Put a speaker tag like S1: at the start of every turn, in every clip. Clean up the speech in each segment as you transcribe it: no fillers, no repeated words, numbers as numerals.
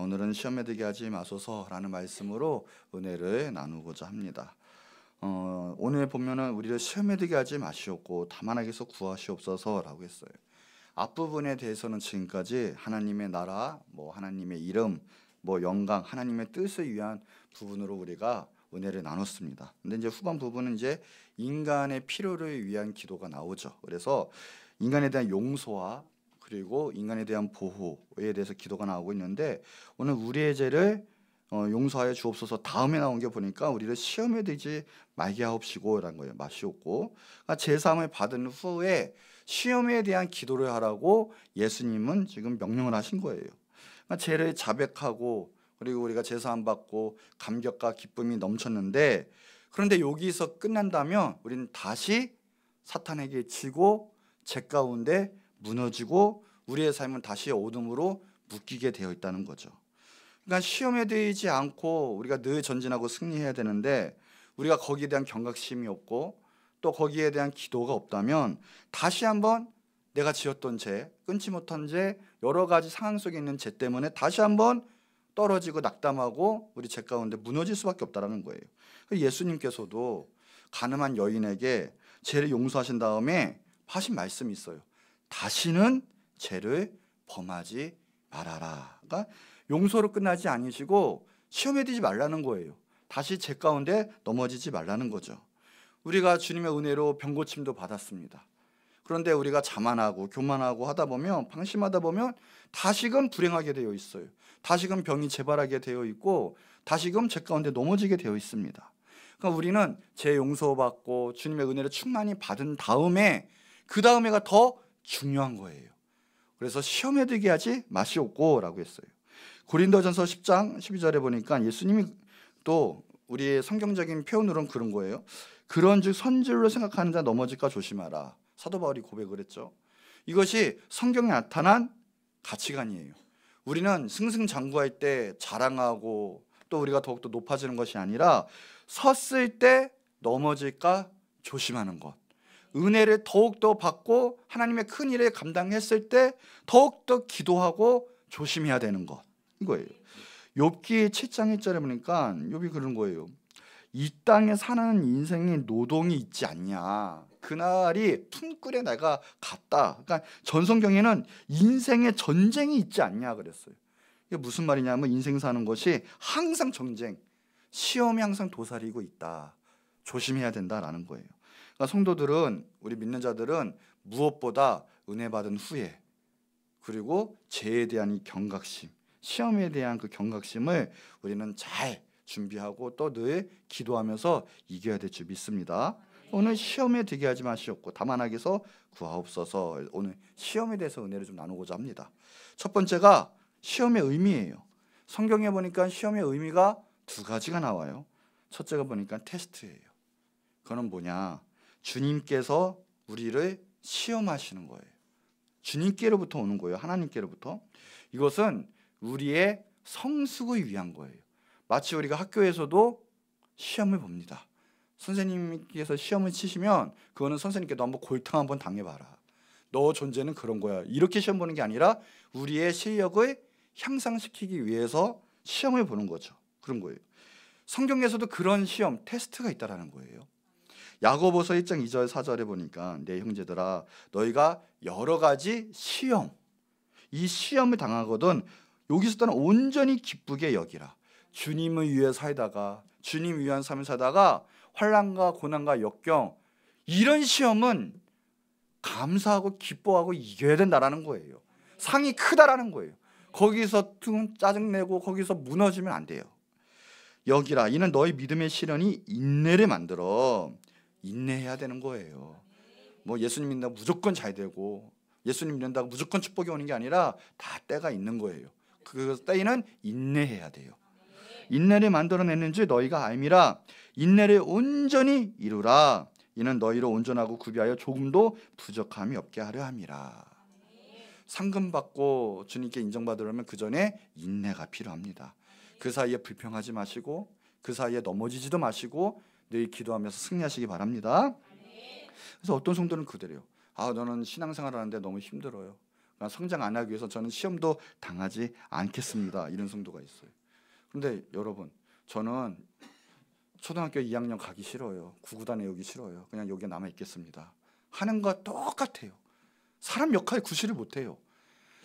S1: 오늘은 시험에 들게 하지 마소서라는 말씀으로 은혜를 나누고자 합니다. 오늘 보면은 우리를 시험에 들게 하지 마시옵고 다만 악에서 구하시옵소서라고 했어요. 앞부분에 대해서는 지금까지 하나님의 나라, 하나님의 이름, 영광, 하나님의 뜻을 위한 부분으로 우리가 은혜를 나눴습니다. 근데 이제 후반 부분은 이제 인간의 필요를 위한 기도가 나오죠. 그래서 인간에 대한 용서와 그리고 인간에 대한 보호에 대해서 기도가 나오고 있는데, 오늘 우리의 죄를 용서하여 주옵소서 다음에 나온 게 보니까 우리를 시험에 들지 말게 하옵시고라는 거예요. 마시옵고, 그러니까 제사함을 받은 후에 시험에 대한 기도를 하라고 예수님은 지금 명령을 하신 거예요. 그러니까 죄를 자백하고 그리고 우리가 제사함 받고 감격과 기쁨이 넘쳤는데, 그런데 여기서 끝난다면 우리는 다시 사탄에게 지고 죄 가운데 무너지고 우리의 삶은 다시 어둠으로 묶이게 되어 있다는 거죠. 그러니까 시험에 들지 않고 우리가 늘 전진하고 승리해야 되는데, 우리가 거기에 대한 경각심이 없고 또 거기에 대한 기도가 없다면 다시 한번 내가 지었던 죄, 끊지 못한 죄, 여러 가지 상황 속에 있는 죄 때문에 다시 한번 떨어지고 낙담하고 우리 죄 가운데 무너질 수밖에 없다는 거예요. 예수님께서도 가늠한 여인에게 죄를 용서하신 다음에 하신 말씀이 있어요. 다시는 죄를 범하지 말아라. 그러니까 용서로 끝나지 아니시고 시험에 들지 말라는 거예요. 다시 죄 가운데 넘어지지 말라는 거죠. 우리가 주님의 은혜로 병고침도 받았습니다. 그런데 우리가 자만하고 교만하고 하다 보면, 방심하다 보면 다시금 불행하게 되어 있어요. 다시금 병이 재발하게 되어 있고 다시금 죄 가운데 넘어지게 되어 있습니다. 그러니까 우리는 죄 용서받고 주님의 은혜를 충만히 받은 다음에 그 다음에가 더 중요한 거예요. 그래서 시험에 들게 하지 마시옵고 라고 했어요. 고린도전서 10장 12절에 보니까 예수님이 또 우리의 성경적인 표현으로는 그런 거예요. 그런즉 선질로 생각하는 자 넘어질까 조심하라. 사도 바울이 고백을 했죠. 이것이 성경에 나타난 가치관이에요. 우리는 승승장구할 때 자랑하고 또 우리가 더욱더 높아지는 것이 아니라 섰을 때 넘어질까 조심하는 것, 은혜를 더욱더 받고 하나님의 큰 일을 감당했을 때 더욱더 기도하고 조심해야 되는 것, 이거예요. 욥기 7장 1절에 보니까 욥이 그런 거예요. 이 땅에 사는 인생의 노동이 있지 않냐, 그날이 품꾼의 날가 같다. 그러니까 전성경에는 인생의 전쟁이 있지 않냐 그랬어요. 이게 무슨 말이냐면 인생 사는 것이 항상 전쟁, 시험이 항상 도사리고 있다, 조심해야 된다라는 거예요. 그러니까 성도들은, 우리 믿는 자들은 무엇보다 은혜 받은 후에 그리고 죄에 대한 이 경각심, 시험에 대한 그 경각심을 우리는 잘 준비하고 또 늘 기도하면서 이겨야 될 줄 믿습니다. 오늘 시험에 들게 하지 마시옵고 다만 악에서 구하옵소서. 오늘 시험에 대해서 은혜를 좀 나누고자 합니다. 첫 번째가 시험의 의미예요. 성경에 보니까 시험의 의미가 두 가지가 나와요. 첫째가 보니까 테스트예요. 그거는 뭐냐, 주님께서 우리를 시험하시는 거예요. 주님께로부터 오는 거예요. 하나님께로부터. 이것은 우리의 성숙을 위한 거예요. 마치 우리가 학교에서도 시험을 봅니다. 선생님께서 시험을 치시면 그거는 선생님께 너 한번 골탕 한번 당해봐라, 너 존재는 그런 거야, 이렇게 시험 보는 게 아니라 우리의 실력을 향상시키기 위해서 시험을 보는 거죠. 그런 거예요. 성경에서도 그런 시험, 테스트가 있다라는 거예요. 야고보서 1장 2절 4절에 보니까 내 형제들아 너희가 여러 가지 시험, 이 시험을 당하거든 여기서 떠나 온전히 기쁘게 여기라. 주님을 위해 살다가, 주님 위한 삶을 살다가 환난과 고난과 역경, 이런 시험은 감사하고 기뻐하고 이겨야 된다라는 거예요. 상이 크다라는 거예요. 거기서 짜증내고 거기서 무너지면 안 돼요. 여기라, 이는 너희 믿음의 시련이 인내를 만들어. 인내해야 되는 거예요. 예수님 믿는다고 무조건 잘 되고 예수님 믿는다고 무조건 축복이 오는 게 아니라 다 때가 있는 거예요. 그 때에는 인내해야 돼요. 인내를 만들어내는 줄 너희가 알미라. 인내를 온전히 이루라. 이는 너희로 온전하고 구비하여 조금도 부족함이 없게 하려 함이라. 상금 받고 주님께 인정받으려면 그 전에 인내가 필요합니다. 그 사이에 불평하지 마시고 그 사이에 넘어지지도 마시고 늘 기도하면서 승리하시기 바랍니다. 그래서 어떤 성도는 그대로요. 너는 신앙생활 하는데 너무 힘들어요. 성장 안 하기 위해서 저는 시험도 당하지 않겠습니다. 이런 성도가 있어요. 그런데 여러분, 저는 초등학교 2학년 가기 싫어요. 구구단에 오기 싫어요. 그냥 여기에 남아 있겠습니다. 하는 거 똑같아요. 사람 역할 구실을 못해요.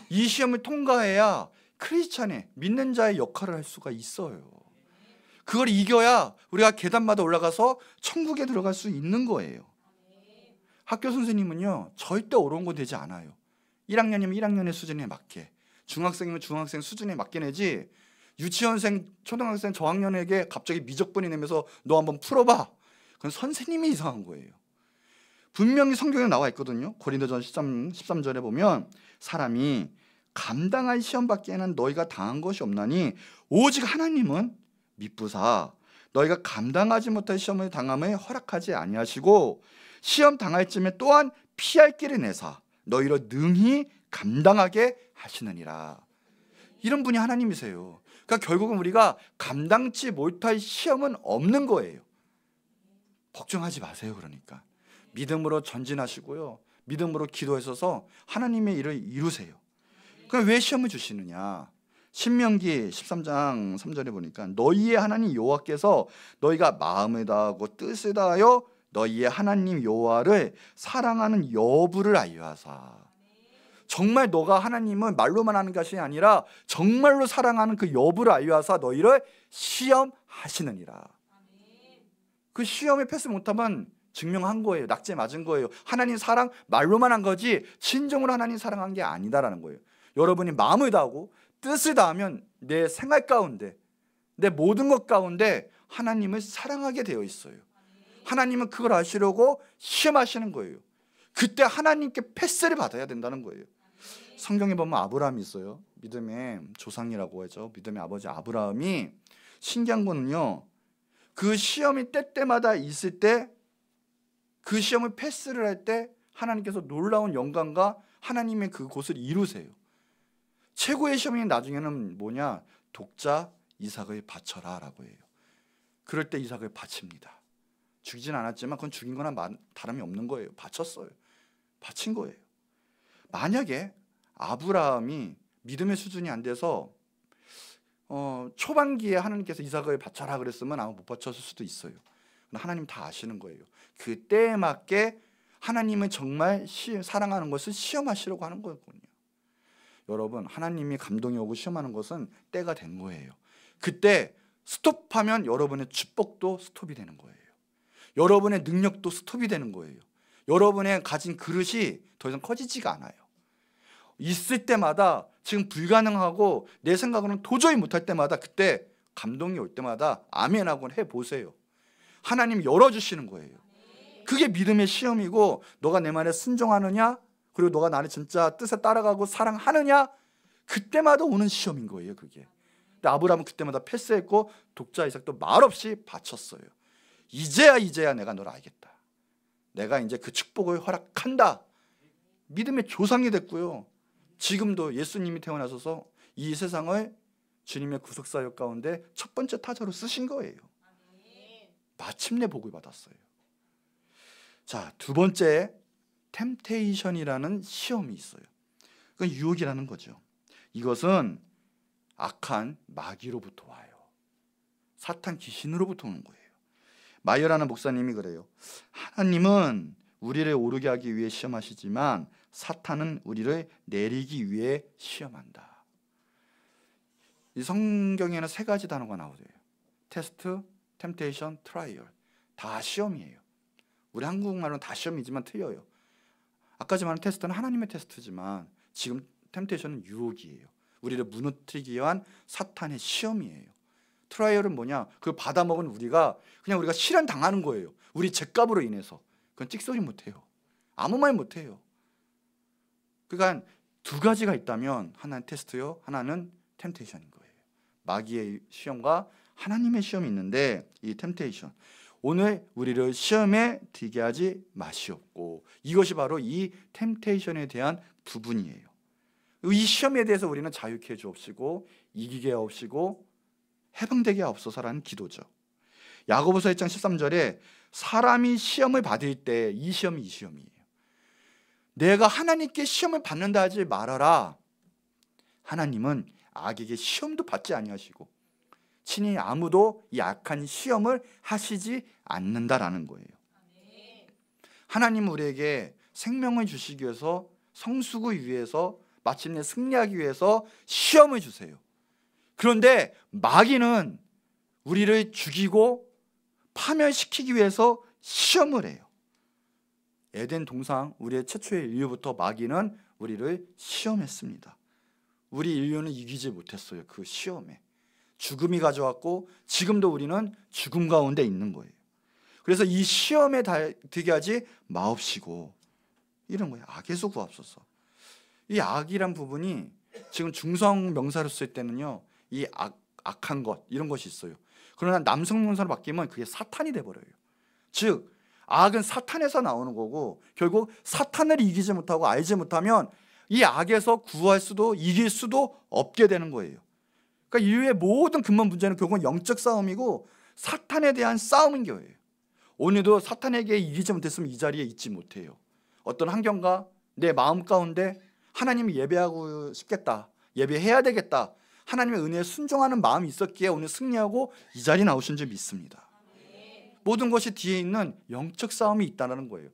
S1: 이 시험을 통과해야 크리스찬의 믿는 자의 역할을 할 수가 있어요. 그걸 이겨야 우리가 계단마다 올라가서 천국에 들어갈 수 있는 거예요. 학교 선생님은요, 절대 어려운 거 되지 않아요. 1학년이면 1학년의 수준에 맞게, 중학생이면 중학생 수준에 맞게 내지, 유치원생, 초등학생 저학년에게 갑자기 미적분이 내면서 너 한번 풀어봐. 그건 선생님이 이상한 거예요. 분명히 성경에 나와 있거든요. 고린도전 13절에 보면 사람이 감당할 시험 받기에는 너희가 당한 것이 없나니 오직 하나님은 미쁘사 너희가 감당하지 못할 시험을 당함을 허락하지 아니하시고 시험 당할 쯤에 또한 피할 길을 내사 너희로 능히 감당하게 하시느니라. 이런 분이 하나님이세요. 그러니까 결국은 우리가 감당치 못할 시험은 없는 거예요. 걱정하지 마세요. 그러니까 믿음으로 전진하시고요, 믿음으로 기도하셔서 하나님의 일을 이루세요. 그럼 왜 시험을 주시느냐? 신명기 13장 3절에 보니까 너희의 하나님 여호와께서 너희가 마음을 다하고 뜻을 다하여 너희의 하나님 여호와를 사랑하는 여부를 알려하사. 정말 너가 하나님은 말로만 하는 것이 아니라 정말로 사랑하는 그 여부를 알려하사 너희를 시험하시느니라. 그 시험에 패스 못하면 증명한 거예요. 낙제 맞은 거예요. 하나님 사랑 말로만 한 거지 진정으로 하나님 사랑한 게 아니다라는 거예요. 여러분이 마음을 다하고 뜻을 다하면 내 생활 가운데, 내 모든 것 가운데 하나님을 사랑하게 되어 있어요. 하나님은 그걸 아시려고 시험하시는 거예요. 그때 하나님께 패스를 받아야 된다는 거예요. 성경에 보면 아브라함이 있어요. 믿음의 조상이라고 하죠. 믿음의 아버지 아브라함이 신기한 거는요, 그 시험이 때때마다 있을 때 그 시험을 패스를 할 때 하나님께서 놀라운 영광과 하나님의 그 곳을 이루세요. 최고의 시험이 나중에는 뭐냐? 독자 이삭을 바쳐라 라고 해요. 그럴 때 이삭을 바칩니다. 죽이진 않았지만 그건 죽인 거나 다름이 없는 거예요. 바쳤어요. 바친 거예요. 만약에 아브라함이 믿음의 수준이 안 돼서 초반기에 하나님께서 이삭을 바쳐라 그랬으면 아마 못 바쳤을 수도 있어요. 하나님 다 아시는 거예요. 그 때에 맞게 하나님은 정말 사랑하는 것을 시험하시려고 하는 거거든요. 여러분, 하나님이 감동이 오고 시험하는 것은 때가 된 거예요. 그때 스톱하면 여러분의 축복도 스톱이 되는 거예요. 여러분의 능력도 스톱이 되는 거예요. 여러분의 가진 그릇이 더 이상 커지지가 않아요. 있을 때마다 지금 불가능하고 내 생각으로는 도저히 못할 때마다 그때 감동이 올 때마다 아멘하고 해보세요. 하나님 열어주시는 거예요. 그게 믿음의 시험이고, 너가 내 말에 순종하느냐, 그리고 너가 나를 진짜 뜻에 따라가고 사랑하느냐, 그때마다 오는 시험인 거예요. 그게. 근데 아브라함은 그때마다 패스했고 독자 이삭도 말없이 바쳤어요. 이제야 내가 너를 알겠다. 내가 이제 그 축복을 허락한다. 믿음의 조상이 됐고요. 지금도 예수님이 태어나셔서 이 세상을 주님의 구속사역 가운데 첫 번째 타자로 쓰신 거예요. 마침내 복을 받았어요. 자, 두 번째, 템테이션이라는 시험이 있어요. 그건 유혹이라는 거죠. 이것은 악한 마귀로부터 와요. 사탄 귀신으로부터 오는 거예요. 마이어라는 목사님이 그래요. 하나님은 우리를 오르게 하기 위해 시험하시지만 사탄은 우리를 내리기 위해 시험한다. 이 성경에는 세 가지 단어가 나오죠. 테스트, 템테이션, 트라이얼. 다 시험이에요. 우리 한국말로는 다 시험이지만 틀려요. 아까 말한 테스트는 하나님의 테스트지만 지금 템테이션은 유혹이에요. 우리를 무너뜨리기 위한 사탄의 시험이에요. 트라이얼은 뭐냐? 그걸 받아먹은 우리가 실현 당하는 거예요. 우리 죄값으로 인해서. 그건 찍소리 못해요. 아무 말 못해요. 그러니까 두 가지가 있다면 하나는 테스트요, 하나는 템테이션인 거예요. 마귀의 시험과 하나님의 시험이 있는데, 이 템테이션, 오늘 우리를 시험에 들게 하지 마시옵고, 이것이 바로 이 템테이션에 대한 부분이에요. 이 시험에 대해서 우리는 자유케 해 주옵시고 이기게 하옵시고 해방되게 하옵소서라는 기도죠. 야고보서 1장 13절에 사람이 시험을 받을 때 이 시험이에요. 내가 하나님께 시험을 받는다 하지 말아라. 하나님은 악에게 시험도 받지 아니하시고 친히 아무도 이 악한 시험을 하시지 않는다라는 거예요. 하나님은 우리에게 생명을 주시기 위해서, 성숙을 위해서, 마침내 승리하기 위해서 시험을 주세요. 그런데 마귀는 우리를 죽이고 파멸시키기 위해서 시험을 해요. 에덴 동상, 우리의 최초의 인류부터 마귀는 우리를 시험했습니다. 우리 인류는 이기지 못했어요. 그 시험에 죽음이 가져왔고 지금도 우리는 죽음 가운데 있는 거예요. 그래서 이 시험에 들게 하지 마옵시고 이런 거예요. 악에서 구하옵소서. 이 악이란 부분이 지금 중성 명사로 쓸 때는요, 이 악한 것 이런 것이 있어요. 그러나 남성 명사로 바뀌면 그게 사탄이 돼버려요. 즉 악은 사탄에서 나오는 거고, 결국 사탄을 이기지 못하고 알지 못하면 이 악에서 구할 수도 이길 수도 없게 되는 거예요. 그러니까 인류의 모든 근본 문제는 결국은 영적 싸움이고 사탄에 대한 싸움인 거예요. 오늘도 사탄에게 이기지 못했으면 이 자리에 있지 못해요. 어떤 환경과 내 마음 가운데 하나님을 예배하고 싶겠다, 예배해야 되겠다, 하나님의 은혜에 순종하는 마음이 있었기에 오늘 승리하고 이 자리에 나오신 줄 믿습니다. 모든 것이 뒤에 있는 영적 싸움이 있다는 거예요.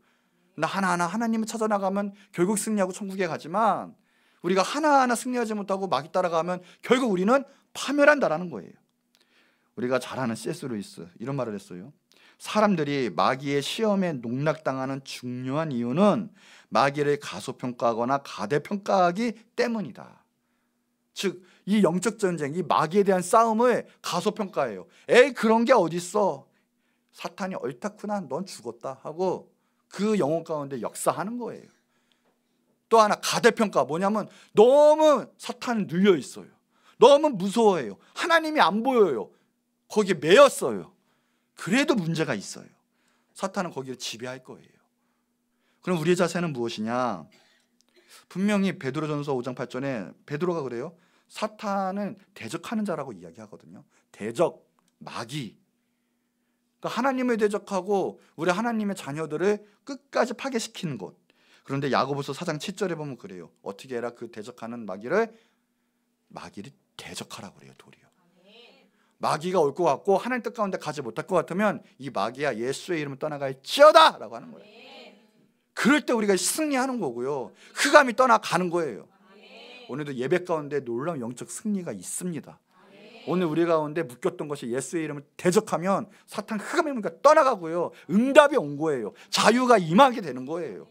S1: 나 하나하나 하나님을 찾아나가면 결국 승리하고 천국에 가지만, 우리가 하나하나 승리하지 못하고 마귀 따라가면 결국 우리는 파멸한다라는 거예요. 우리가 잘 아는 C.S. 루이스 이런 말을 했어요. 사람들이 마귀의 시험에 농락당하는 중요한 이유는 마귀를 가소평가하거나 가대평가하기 때문이다. 즉 이 영적 전쟁, 이 마귀에 대한 싸움을 가소평가해요. 에이 그런 게 어딨어, 사탄이 옳다구나, 넌 죽었다 하고 그 영혼 가운데 역사하는 거예요. 또 하나 가대평가, 뭐냐면 너무 사탄이 눌려 있어요. 너무 무서워해요. 하나님이 안 보여요. 거기에 매였어요. 그래도 문제가 있어요. 사탄은 거기를 지배할 거예요. 그럼 우리의 자세는 무엇이냐? 분명히 베드로전서 5장 8절에 베드로가 그래요. 사탄은 대적하는 자라고 이야기하거든요. 대적, 마귀. 그러니까 하나님을 대적하고 우리 하나님의 자녀들을 끝까지 파괴시키는 것. 그런데 야고보서 4장 7절에 보면 그래요. 어떻게 해라? 그 대적하는 마귀를 대적하라고 그래요. 도리어. 마귀가 올 것 같고 하나님 뜻 가운데 가지 못할 것 같으면 이 마귀야 예수의 이름을 떠나갈지어다 라고 하는 거예요. 그럴 때 우리가 승리하는 거고요. 흑암이 떠나가는 거예요. 오늘도 예배 가운데 놀라운 영적 승리가 있습니다. 오늘 우리 가운데 묶였던 것이 예수의 이름을 대적하면 사탄 흑암의 문과 떠나가고요. 응답이 온 거예요. 자유가 임하게 되는 거예요.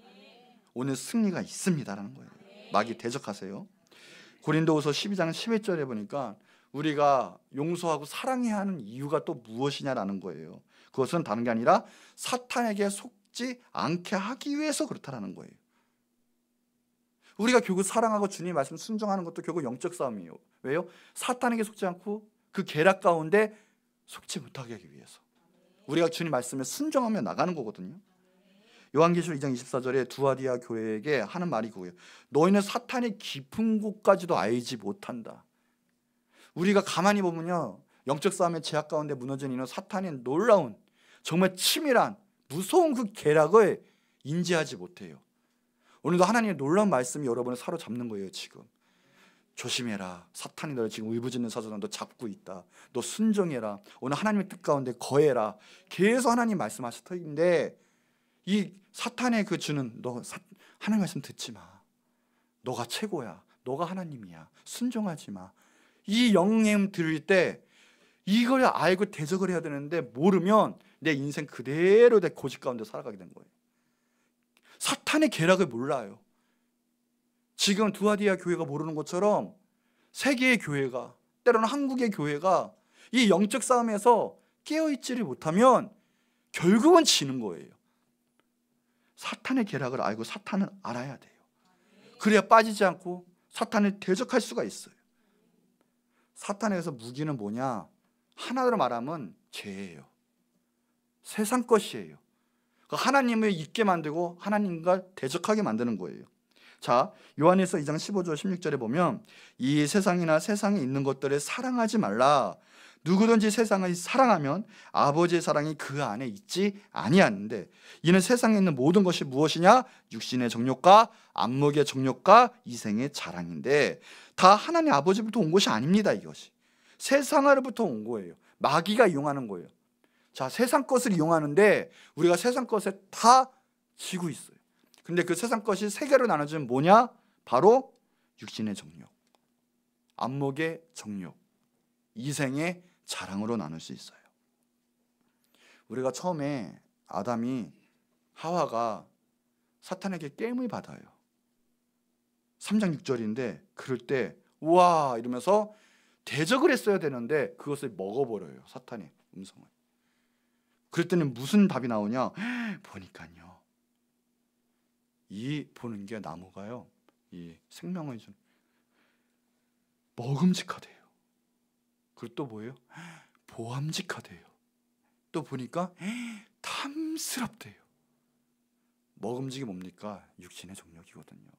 S1: 오늘 승리가 있습니다라는 거예요. 마귀 대적하세요. 고린도후서 12장 11절에 보니까 우리가 용서하고 사랑해야 하는 이유가 또 무엇이냐라는 거예요. 그것은 다른 게 아니라 사탄에게 속지 않게 하기 위해서 그렇다라는 거예요. 우리가 결국 사랑하고 주님 말씀 순종하는 것도 결국 영적 싸움이에요. 왜요? 사탄에게 속지 않고 그 계략 가운데 속지 못하게 하기 위해서 우리가 주님 말씀에 순종하며 나가는 거거든요. 요한계시록 2장 24절에 두아디아 교회에게 하는 말이 그거예요. 너희는 사탄의 깊은 곳까지도 알지 못한다. 우리가 가만히 보면요, 영적 싸움의 제약 가운데 무너져 있는 사탄의 놀라운 정말 치밀한 무서운 그 계략을 인지하지 못해요. 오늘도 하나님의 놀라운 말씀이 여러분을 사로잡는 거예요. 지금 조심해라. 사탄이 너를 지금 울부짖는 사자나 너 잡고 있다. 너 순종해라. 오늘 하나님의 뜻 가운데 거해라. 계속 하나님 말씀하실 터인데 이 사탄의 그 주는 너 하나님 말씀 듣지 마. 너가 최고야. 너가 하나님이야. 순종하지 마. 이 영향 들을 때 이걸 알고 대적을 해야 되는데 모르면 내 인생 그대로 내 고집 가운데 살아가게 된 거예요. 사탄의 계략을 몰라요. 지금 두아디아 교회가 모르는 것처럼 세계의 교회가, 때로는 한국의 교회가 이 영적 싸움에서 깨어있지를 못하면 결국은 지는 거예요. 사탄의 계략을 알고 사탄은 알아야 돼요. 그래야 빠지지 않고 사탄을 대적할 수가 있어요. 사탄에서 무기는 뭐냐? 하나로 말하면 죄예요. 세상 것이에요. 하나님을 잊게 만들고 하나님과 대적하게 만드는 거예요. 자, 요한일서 2장 15절 16절에 보면 이 세상이나 세상에 있는 것들을 사랑하지 말라. 누구든지 세상을 사랑하면 아버지의 사랑이 그 안에 있지 아니하는데 이는 세상에 있는 모든 것이 무엇이냐? 육신의 정욕과 안목의 정욕과 이생의 자랑인데 다 하나님 아버지부터 온 것이 아닙니다. 이것이 세상으로부터 온 거예요. 마귀가 이용하는 거예요. 자, 세상 것을 이용하는데 우리가 세상 것에 다 지고 있어요. 근데 그 세상 것이 세 개로 나눠지면 뭐냐? 바로 육신의 정욕, 안목의 정욕, 이생의 자랑으로 나눌 수 있어요. 우리가 처음에 아담이 하와가 사탄에게 게임을 받아요. 3장 6절인데 그럴 때 우와 이러면서 대적을 했어야 되는데 그것을 먹어버려요. 사탄의 음성을. 그럴 때는 무슨 답이 나오냐? 보니까요, 이 보는 게 나무가요, 이 생명을 좀 먹음직하대요. 그리고 또 뭐예요? 보암직하대요. 또 보니까 탐스럽대요. 먹음직이 뭡니까? 육신의 정욕이거든요.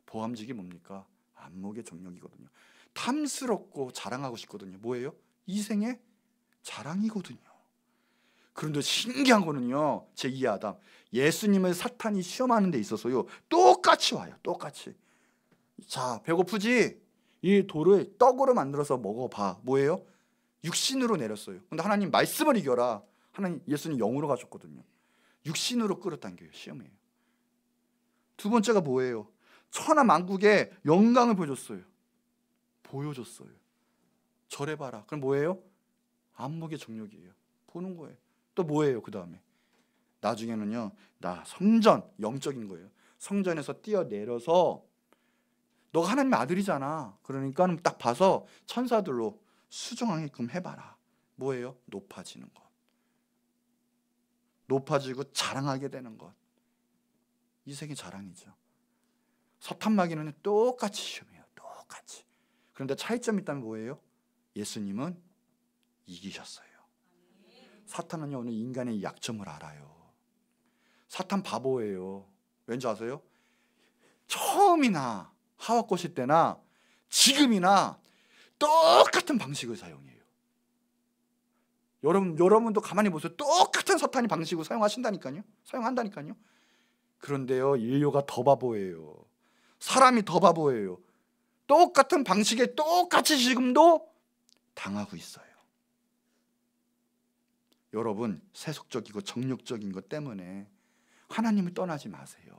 S1: 보암직이 뭡니까? 안목의 정욕이거든요. 탐스럽고 자랑하고 싶거든요. 뭐예요? 이생의 자랑이거든요. 그런데 신기한 거는요, 제2의 아담, 예수님을 사탄이 시험하는 데 있어서요 똑같이 와요. 똑같이. 자, 배고프지? 이 돌을 떡으로 만들어서 먹어봐. 뭐예요? 육신으로 내렸어요. 근데 하나님 말씀을 이겨라. 하나님, 예수님 영으로 가셨거든요. 육신으로 끌어당겨요. 시험이에요. 두 번째가 뭐예요? 천하 만국의 영광을 보여줬어요. 보여줬어요. 절해봐라. 그럼 뭐예요? 안목의 정욕이에요. 보는 거예요. 또 뭐예요? 그 다음에 나중에는요, 나 성전, 영적인 거예요. 성전에서 뛰어내려서 너가 하나님의 아들이잖아. 그러니까 딱 봐서 천사들로 수종하게끔 해봐라. 뭐예요? 높아지는 것, 높아지고 자랑하게 되는 것. 이 세계 자랑이죠. 사탄 마귀는 똑같이 시험해요. 똑같이. 그런데 차이점이 있다면 뭐예요? 예수님은 이기셨어요. 사탄은요, 오늘 인간의 약점을 알아요. 사탄 바보예요. 왠지 아세요? 처음이나 하와 꼬실 때나 지금이나 똑같은 방식을 사용해요. 여러분도 가만히 보세요. 똑같은 사탄이 방식을 사용하신다니까요. 사용한다니까요. 그런데요, 인류가 더 바보예요. 사람이 더 바보예요. 똑같은 방식에 똑같이 지금도 당하고 있어요. 여러분, 세속적이고 정욕적인 것 때문에 하나님을 떠나지 마세요.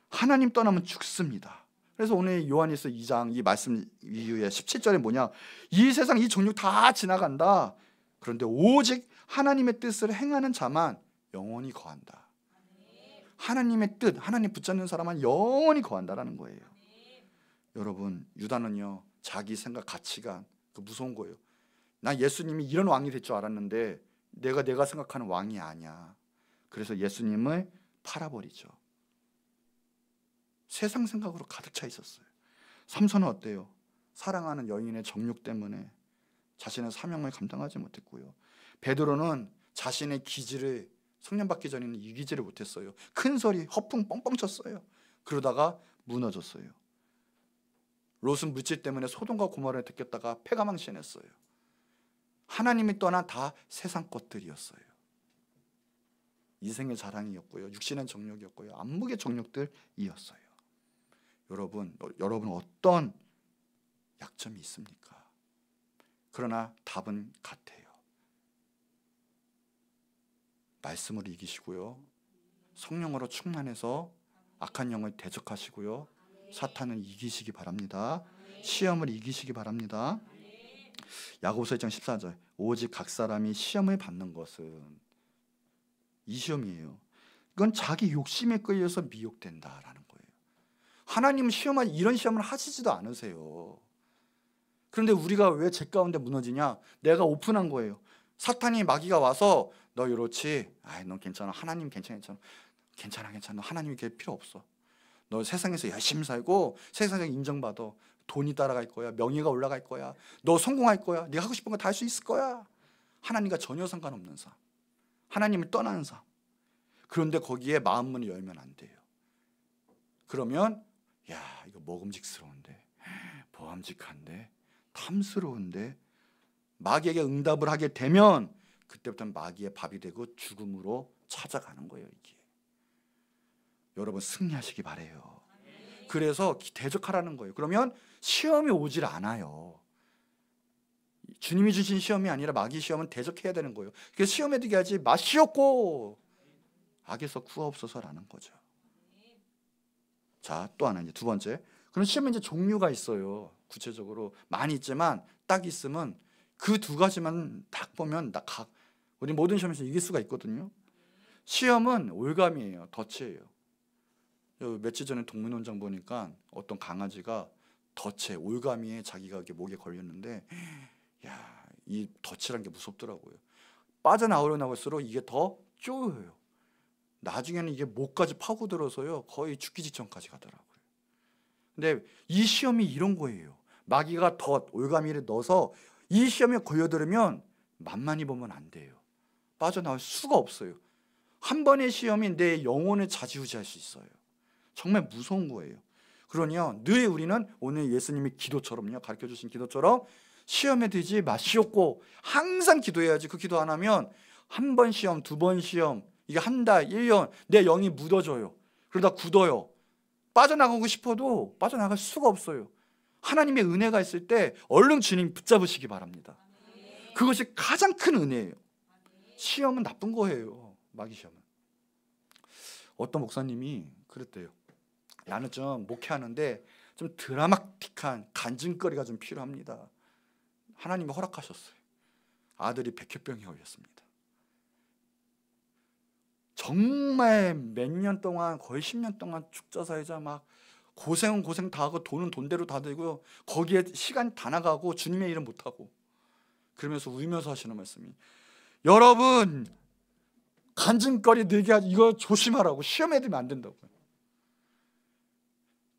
S1: 하나님 떠나면 죽습니다. 그래서 오늘 요한일서 2장 이 말씀 이후에 17절에 뭐냐? 이 세상 이 정욕 다 지나간다. 그런데 오직 하나님의 뜻을 행하는 자만 영원히 거한다. 하나님의 뜻, 하나님 붙잡는 사람은 영원히 거한다라는 거예요. 여러분, 유다는요, 자기 생각, 가치관, 그 무서운 거예요. 나 예수님이 이런 왕이 될 줄 알았는데 내가 생각하는 왕이 아니야. 그래서 예수님을 팔아버리죠. 세상 생각으로 가득 차 있었어요. 삼손은 어때요? 사랑하는 여인의 정욕 때문에 자신의 사명을 감당하지 못했고요. 베드로는 자신의 기질을, 성령 받기 전에는 이기지를 못했어요. 큰 소리 허풍 뻥뻥 쳤어요. 그러다가 무너졌어요. 롯은 물질 때문에 소돔과 고모라를 들켰다가 패가망신했어요. 하나님이 떠난 다 세상 것들이었어요. 이생의 자랑이었고요, 육신의 정욕이었고요, 안목의 정욕들이었어요. 여러분 어떤 약점이 있습니까? 그러나 답은 같아요. 말씀으로 이기시고요, 성령으로 충만해서 악한 영을 대적하시고요, 사탄을 이기시기 바랍니다. 시험을 이기시기 바랍니다. 야고보서 1장 14절, 오직 각 사람이 시험을 받는 것은 이 시험이에요. 이건 자기 욕심에 끌려서 미혹된다라는 거예요. 하나님은 이런 시험을 하시지도 않으세요. 그런데 우리가 왜 죄 가운데 무너지냐? 내가 오픈한 거예요. 사탄이, 마귀가 와서 너 이렇지? 너 괜찮아. 하나님 괜찮아. 괜찮아. 하나님 이렇게 필요 없어. 너 세상에서 열심히 살고 세상에 인정받아. 돈이 따라갈 거야. 명예가 올라갈 거야. 너 성공할 거야. 네가 하고 싶은 거 다 할 수 있을 거야. 하나님과 전혀 상관없는 삶. 하나님을 떠나는 삶. 그런데 거기에 마음문을 열면 안 돼요. 그러면 이거 먹음직스러운데, 보암직한데, 탐스러운데, 마귀에게 응답을 하게 되면 그때부터는 마귀의 밥이 되고 죽음으로 찾아가는 거예요. 이게 여러분 승리하시기 바래요. 그래서 대적하라는 거예요. 그러면 시험이 오질 않아요. 주님이 주신 시험이 아니라 마귀 시험은 대적해야 되는 거예요. 그래서 시험에 들게 하지 마시옵고 악에서 구하옵소서라는 거죠. 자, 또 하나 이제 두 번째. 그럼 시험에 이제 종류가 있어요. 구체적으로 많이 있지만 딱 있으면 그 두 가지만 딱 보면 우리 모든 시험에서 이길 수가 있거든요. 시험은 올감이에요. 덫이에요. 며칠 전에 동문원장 보니까 어떤 강아지가 덫에 올가미에 자기가 이렇게 목에 걸렸는데 야, 이 덫이란 게 무섭더라고요. 빠져나올수록 이게 더 쪼여요. 나중에는 이게 목까지 파고들어서요 거의 죽기 직전까지 가더라고요. 근데 이 시험이 이런 거예요. 마귀가 덫, 올가미를 넣어서 이 시험에 걸려들으면 만만히 보면 안 돼요. 빠져나올 수가 없어요. 한 번의 시험이 내 영혼을 좌지우지할 수 있어요. 정말 무서운 거예요. 그러니요 늘 우리는 오늘 예수님이 기도처럼요 가르쳐주신 기도처럼 시험에 들지 마시옵고 항상 기도해야지. 그 기도 안 하면 한 번 시험, 두 번 시험, 이게 한 달, 1년 내 영이 묻어져요. 그러다 굳어요. 빠져나가고 싶어도 빠져나갈 수가 없어요. 하나님의 은혜가 있을 때 얼른 주님 붙잡으시기 바랍니다. 그것이 가장 큰 은혜예요. 시험은 나쁜 거예요. 마귀 시험은. 어떤 목사님이 그랬대요. 나는 좀 목회하는데 좀 드라마틱한 간증거리가 좀 필요합니다. 하나님이 허락하셨어요. 아들이 백혈병에 걸렸습니다. 정말 몇 년 동안 거의 10년 동안 죽자사이자 막 고생은 고생 다 하고 돈은 돈대로 다 들고요. 거기에 시간 다 나가고 주님의 일은 못하고 그러면서 울면서 하시는 말씀이 여러분 간증거리 늘게 하지 이거 조심하라고. 시험에 들면 안 된다고요.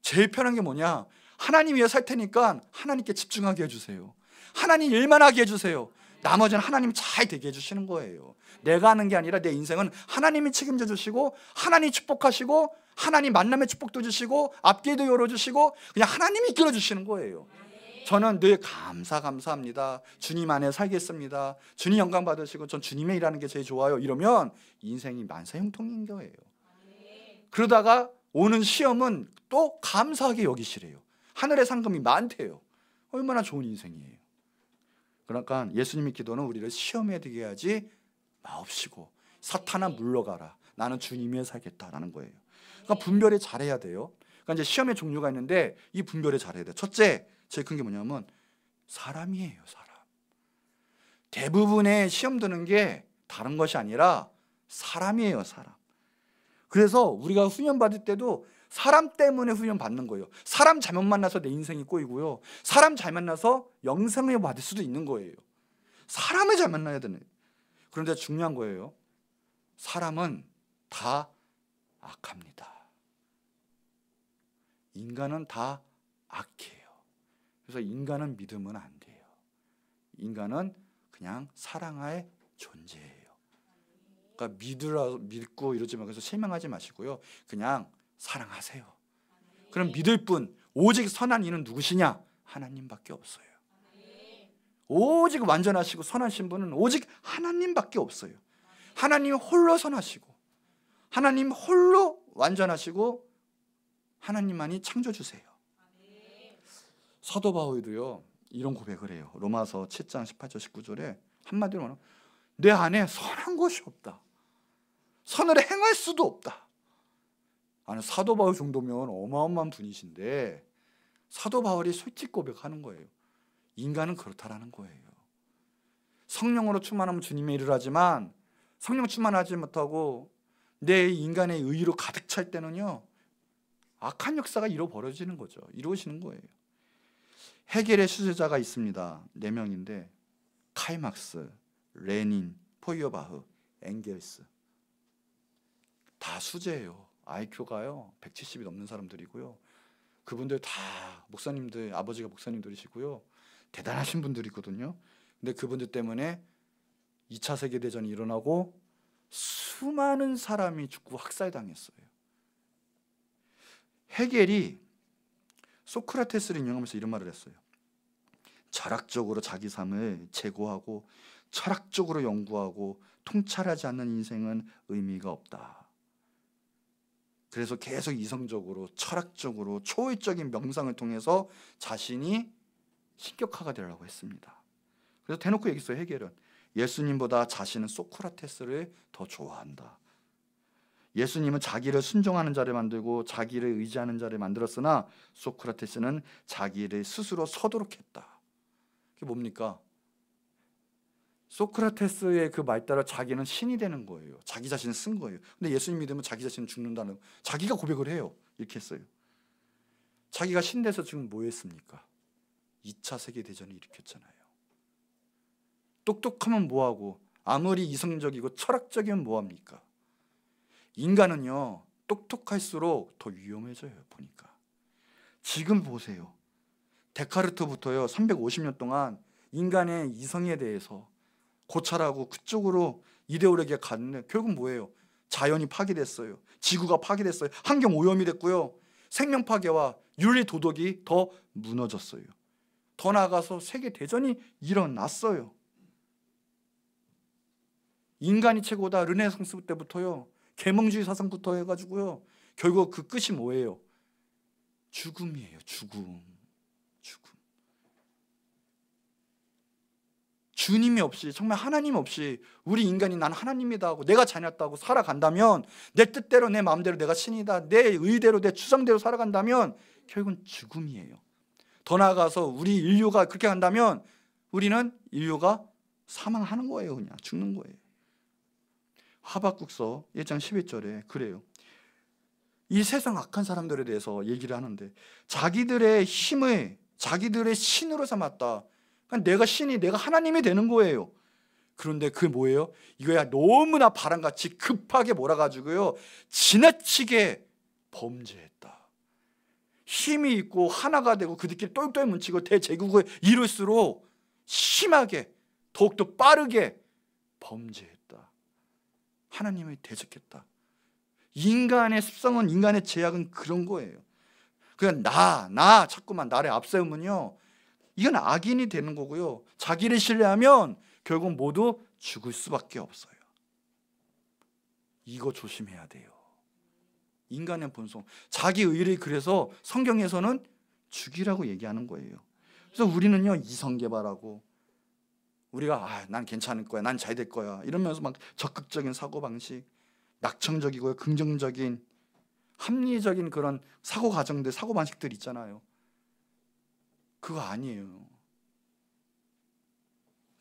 S1: 제일 편한 게 뭐냐? 하나님 위해 살 테니까 하나님께 집중하게 해주세요. 하나님 일만 하게 해주세요. 나머지는 하나님 잘 되게 해주시는 거예요. 내가 하는 게 아니라 내 인생은 하나님이 책임져 주시고 하나님이 축복하시고 하나님 만남의 축복도 주시고 앞길도 열어주시고 그냥 하나님이 이끌어 주시는 거예요. 저는 늘 감사합니다. 주님 안에 살겠습니다. 주님 영광 받으시고 전 주님의 일하는 게 제일 좋아요. 이러면 인생이 만사형통인 거예요. 그러다가 오는 시험은 또 감사하게 여기시래요. 하늘의 상금이 많대요. 얼마나 좋은 인생이에요. 그러니까 예수님의 기도는 우리를 시험에 들게 하지 마옵시고 사탄아 물러가라. 나는 주님에 살겠다라는 거예요. 그러니까 분별을 잘해야 돼요. 그러니까 이제 시험의 종류가 있는데 이 분별을 잘해야 돼요. 첫째, 제일 큰 게 뭐냐면 사람이에요. 사람. 대부분의 시험 드는 게 다른 것이 아니라 사람이에요. 사람. 그래서 우리가 훈련 받을 때도 사람 때문에 훈련 받는 거예요. 사람 잘못 만나서 내 인생이 꼬이고요. 사람 잘 만나서 영생을 받을 수도 있는 거예요. 사람을 잘 만나야 되는. 그런데 중요한 거예요. 사람은 다 악합니다. 인간은 다 악해요. 그래서 인간은 믿으면 안 돼요. 인간은 그냥 사랑할 존재예요. 그러니까 믿고 이러지 말고 실망하지 마시고요. 그냥 사랑하세요. 그럼 믿을 분, 오직 선한 이는 누구시냐? 하나님밖에 없어요. 오직 완전하시고 선하신 분은 오직 하나님밖에 없어요. 하나님 홀로 선하시고 하나님 홀로 완전하시고 하나님만이 창조주세요. 사도 바울도요 이런 고백을 해요. 로마서 7장 18절 19절에 한마디로 말하면 내 안에 선한 것이 없다. 선을 행할 수도 없다. 아니, 사도 바울 정도면 어마어마한 분이신데 사도 바울이 솔직 고백하는 거예요. 인간은 그렇다라는 거예요. 성령으로 충만하면 주님의 일을 하지만 성령 충만하지 못하고 내 인간의 의로 가득 찰 때는요 악한 역사가 벌어지는 거죠. 이루어지는 거예요. 헤겔의 수제자가 있습니다. 4명인데 칼막스, 레닌, 포이어바흐, 엥겔스 다 수제예요. IQ가요 170이 넘는 사람들이고요. 그분들 다 목사님들, 아버지가 목사님들이시고요. 대단하신 분들이거든요. 근데 그분들 때문에 2차 세계대전이 일어나고 수많은 사람이 죽고 학살당했어요. 헤겔이 소크라테스를 인용하면서 이런 말을 했어요. 철학적으로 자기 삶을 재고하고 철학적으로 연구하고 통찰하지 않는 인생은 의미가 없다. 그래서 계속 이성적으로 철학적으로 초월적인 명상을 통해서 자신이 신격화가 되려고 했습니다. 그래서 대놓고 얘기했어요. 헤겔은 예수님보다 자신은 소크라테스를 더 좋아한다. 예수님은 자기를 순종하는 자를 만들고 자기를 의지하는 자를 만들었으나 소크라테스는 자기를 스스로 서도록 했다. 그게 뭡니까? 소크라테스의 그 말 따라 자기는 신이 되는 거예요. 자기 자신을 쓴 거예요. 근데 예수님 믿으면 자기 자신은 죽는다는, 자기가 고백을 해요. 이렇게 했어요. 자기가 신 돼서 지금 뭐 했습니까? 2차 세계대전을 일으켰잖아요. 똑똑하면 뭐하고, 아무리 이성적이고 철학적이면 뭐합니까? 인간은요, 똑똑할수록 더 위험해져요. 보니까 지금 보세요. 데카르트부터요 350년 동안 인간의 이성에 대해서 고찰하고 그쪽으로 이데올로기가 갔는데 결국 뭐예요? 자연이 파괴됐어요. 지구가 파괴됐어요. 환경 오염이 됐고요. 생명 파괴와 윤리 도덕이 더 무너졌어요. 더 나아가서 세계 대전이 일어났어요. 인간이 최고다. 르네상스 때부터요. 계몽주의 사상부터 해가지고요. 결국 그 끝이 뭐예요? 죽음이에요. 죽음. 주님이 없이, 정말 하나님 없이 우리 인간이 난 하나님이다 하고 내가 자녀다 하고 살아간다면, 내 뜻대로 내 마음대로 내가 신이다, 내 의대로 내 추상대로 살아간다면 결국은 죽음이에요. 더 나아가서 우리 인류가 그렇게 간다면 우리는 인류가 사망하는 거예요. 그냥 죽는 거예요. 하박국서 1장 11절에 그래요. 이 세상 악한 사람들에 대해서 얘기를 하는데 자기들의 힘을 자기들의 신으로 삼았다. 그러니까 내가 신이, 내가 하나님이 되는 거예요. 그런데 그게 뭐예요? 이거야 너무나 바람같이 급하게 몰아가지고요 지나치게 범죄했다. 힘이 있고 하나가 되고 그들끼리 똘똘 뭉치고 대제국을 이룰수록 심하게 더욱더 빠르게 범죄했다. 하나님을 대적했다. 인간의 습성은, 인간의 죄악은 그런 거예요. 그냥 나 자꾸만 나를 앞세우면요 이건 악인이 되는 거고요. 자기를 신뢰하면 결국 모두 죽을 수밖에 없어요. 이거 조심해야 돼요. 인간의 본성, 자기 의를 그래서 성경에서는 죽이라고 얘기하는 거예요. 그래서 우리는요 이성개발하고 우리가 난 괜찮을 거야, 난 잘 될 거야 이러면서 막 적극적인 사고방식, 낙천적이고요 긍정적인 합리적인 그런 사고 과정들, 사고 방식들 있잖아요. 그거 아니에요.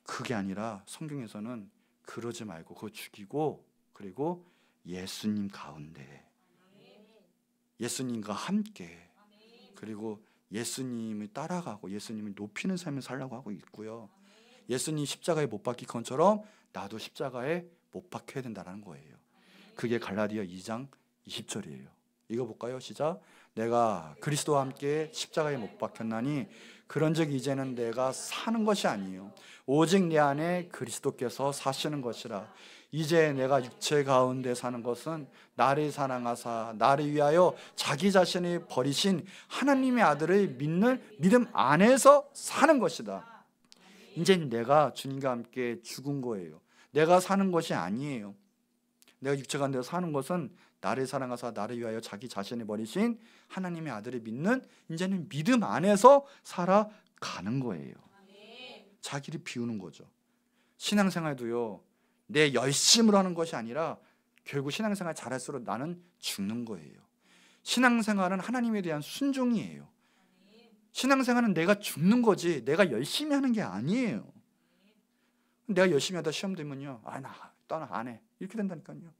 S1: 그게 아니라 성경에서는 그러지 말고 그거 죽이고, 그리고 예수님 가운데, 예수님과 함께, 그리고 예수님을 따라가고 예수님을 높이는 삶을 살라고 하고 있고요. 예수님 십자가에 못 박힌 것처럼 나도 십자가에 못 박혀야 된다는 거예요. 그게 갈라디아 2장 20절이에요. 읽어볼까요? 시작. 내가 그리스도와 함께 십자가에 못 박혔나니 그런즉 이제는 내가 사는 것이 아니요 오직 내 안에 그리스도께서 사시는 것이라. 이제 내가 육체 가운데 사는 것은 나를 사랑하사 나를 위하여 자기 자신을 버리신 하나님의 아들을 믿는 믿음 안에서 사는 것이다. 이제 내가 주님과 함께 죽은 거예요. 내가 사는 것이 아니에요. 내가 육체 가운데 사는 것은 나를 사랑하사 나를 위하여 자기 자신을 버리신 하나님의 아들을 믿는, 이제는 믿음 안에서 살아가는 거예요. 자기를 비우는 거죠. 신앙생활도요 내 열심으로 하는 것이 아니라 결국 신앙생활 잘할수록 나는 죽는 거예요. 신앙생활은 하나님에 대한 순종이에요. 신앙생활은 내가 죽는 거지 내가 열심히 하는 게 아니에요. 내가 열심히 하다 시험 되면요 나 안 해 이렇게 된다니까요.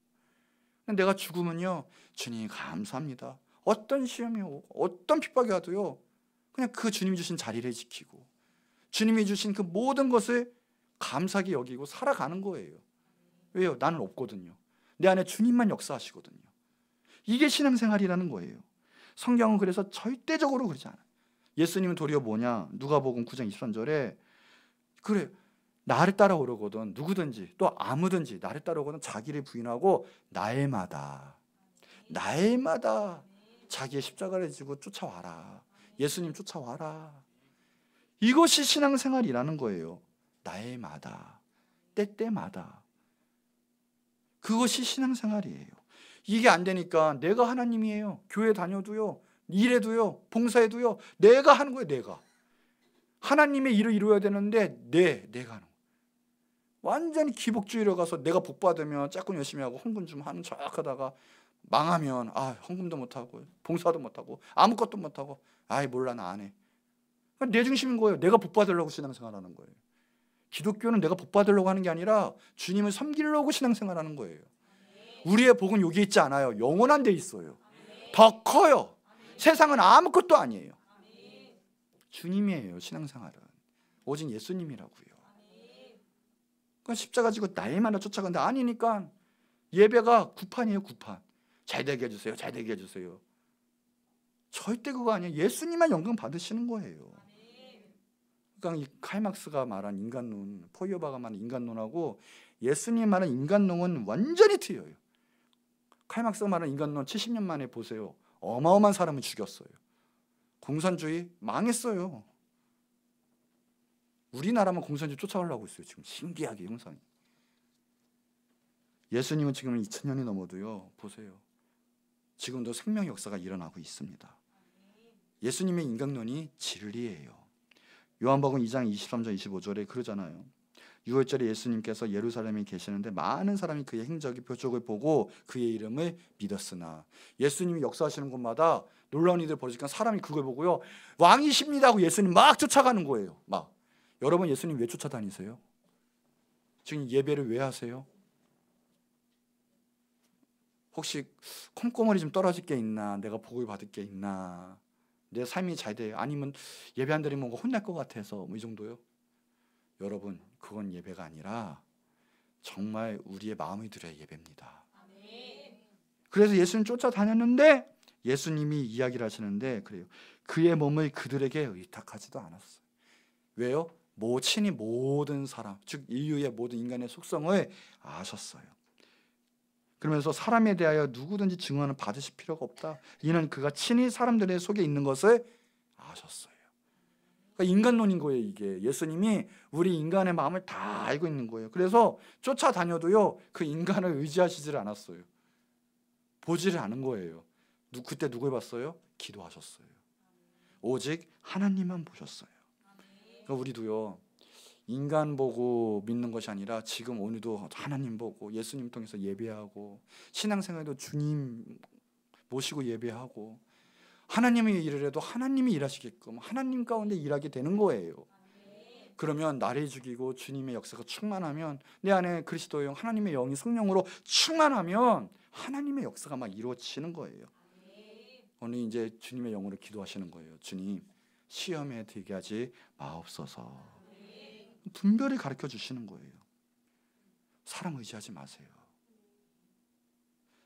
S1: 내가 죽으면요 주님 감사합니다. 어떤 시험이 오고 어떤 핍박이 와도요 그냥 그 주님이 주신 자리를 지키고 주님이 주신 그 모든 것을 감사하게 여기고 살아가는 거예요. 왜요? 나는 없거든요. 내 안에 주님만 역사하시거든요. 이게 신앙생활이라는 거예요. 성경은 그래서 절대적으로 그러지 않아요. 예수님은 도리어 뭐냐? 누가복음 9장 23절에 그래 나를 따라오려거든 누구든지 또 아무든지 나를 따라오거든 자기를 부인하고 날마다 자기의 십자가를 지고 쫓아와라. 예수님 쫓아와라. 이것이 신앙생활이라는 거예요. 날마다, 때때마다. 그것이 신앙생활이에요. 이게 안 되니까 내가 하나님이에요. 교회 다녀도요, 일해도요, 봉사해도요, 내가 하는 거예요. 내가 하나님의 일을 이루어야 되는데 내가 하는 거예요. 완전히 기복주의로 가서 내가 복 받으면 조금 열심히 하고 헌금 좀 하는 척 하다가 망하면 헌금도 못하고 봉사도 못하고 아무것도 못하고 몰라 나 안 해. 내 중심인 거예요. 내가 복 받으려고 신앙생활하는 거예요. 기독교는 내가 복 받으려고 하는 게 아니라 주님을 섬기려고 신앙생활하는 거예요. 우리의 복은 여기 있지 않아요. 영원한 데 있어요. 더 커요. 세상은 아무것도 아니에요. 주님이에요. 신앙생활은 오직 예수님이라고요. 그러니까 십자가 지고 날마다 쫓아가는데 아니니까 예배가 구판이에요. 구판. 잘 되게 해주세요. 잘 되게 해주세요. 절대 그거 아니에요. 예수님만 영광 받으시는 거예요. 그러니까 이 칼막스가 말한 인간론, 포이어바가 말한 인간론하고 예수님 말한 인간론은 완전히 틀려요. 칼막스가 말한 인간론 70년 만에 보세요. 어마어마한 사람을 죽였어요. 공산주의 망했어요. 우리나라만 공산주의 쫓아가려고 있어요. 지금 신기하게 형상이. 예수님은 지금 2000년이 넘어도요. 보세요. 지금도 생명 역사가 일어나고 있습니다. 예수님의 인간론이 진리예요. 요한복음 2장 23절 25절에 그러잖아요. 6월절에 예수님께서 예루살렘에 계시는데 많은 사람이 그의 행적이 표적을 보고 그의 이름을 믿었으나, 예수님이 역사하시는 곳마다 놀라운 일들 벌어지니까 사람이 그걸 보고요, 왕이십니다 하고 예수님 막 쫓아가는 거예요. 막. 여러분 예수님 왜 쫓아다니세요? 지금 예배를 왜 하세요? 혹시 콩고물이 좀 떨어질 게 있나? 내가 복을 받을 게 있나? 내 삶이 잘 돼요? 아니면 예배 안 드리면 뭔가 혼날 것 같아서 이 정도요? 여러분 그건 예배가 아니라 정말 우리의 마음을 들여야 예배입니다. 그래서 예수님 쫓아다녔는데 예수님이 이야기를 하시는데 그래요. 그의 몸을 그들에게 의탁하지도 않았어요. 왜요? 친히 모든 사람, 즉 인류의 모든 인간의 속성을 아셨어요. 그러면서 사람에 대하여 누구든지 증언을 받으실 필요가 없다. 이는 그가 친히 사람들의 속에 있는 것을 아셨어요. 그러니까 인간론인 거예요. 이게 예수님이 우리 인간의 마음을 다 알고 있는 거예요. 그래서 쫓아다녀도요 그 인간을 의지하시질 않았어요. 보지를 않은 거예요. 그때 누굴 봤어요? 기도하셨어요. 오직 하나님만 보셨어요. 그러니까 우리도요 인간 보고 믿는 것이 아니라 지금 오늘도 하나님 보고 예수님 통해서 예배하고 신앙생활도 주님 모시고 예배하고 하나님의 일을 해도 하나님이 일하시게끔 하나님 가운데 일하게 되는 거예요. 그러면 나를 죽이고 주님의 역사가 충만하면 내 안에 그리스도의 영, 하나님의 영이 성령으로 충만하면 하나님의 역사가 막 이루어지는 거예요. 오늘 이제 주님의 영으로 기도하시는 거예요. 주님 시험에 들게 하지 마옵소서. 분별히 가르쳐 주시는 거예요. 사람 의지하지 마세요.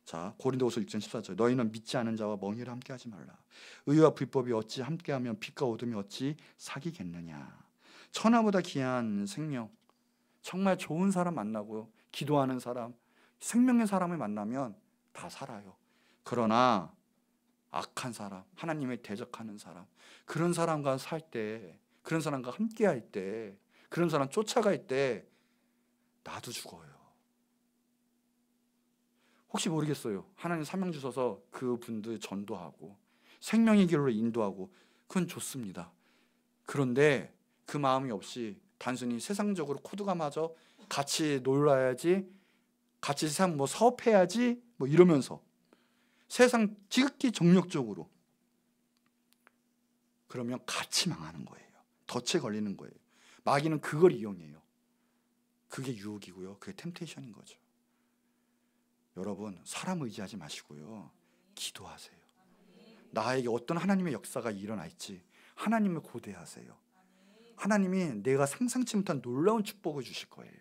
S1: 자, 고린도후서 6장 14절 너희는 믿지 않은 자와 멍에를 함께하지 말라. 의와 불법이 어찌 함께하면 빛과 어둠이 어찌 사귀겠느냐. 천하보다 귀한 생명, 정말 좋은 사람 만나고 기도하는 사람, 생명의 사람을 만나면 다 살아요. 그러나 악한 사람, 하나님을 대적하는 사람, 그런 사람과 살 때, 그런 사람과 함께할 때, 그런 사람 쫓아갈 때 나도 죽어요. 혹시 모르겠어요. 하나님 사명 주셔서 그분들 전도하고 생명의 길로 인도하고 그건 좋습니다. 그런데 그 마음이 없이 단순히 세상적으로 코드가 맞아 같이 놀아야지, 같이 세상 사업해야지 이러면서 세상 지극히 정력적으로 그러면 같이 망하는 거예요. 덫에 걸리는 거예요. 마귀는 그걸 이용해요. 그게 유혹이고요. 그게 템테이션인 거죠. 여러분 사람 의지하지 마시고요. 기도하세요. 나에게 어떤 하나님의 역사가 일어날지 하나님을 고대하세요. 하나님이 내가 상상치 못한 놀라운 축복을 주실 거예요.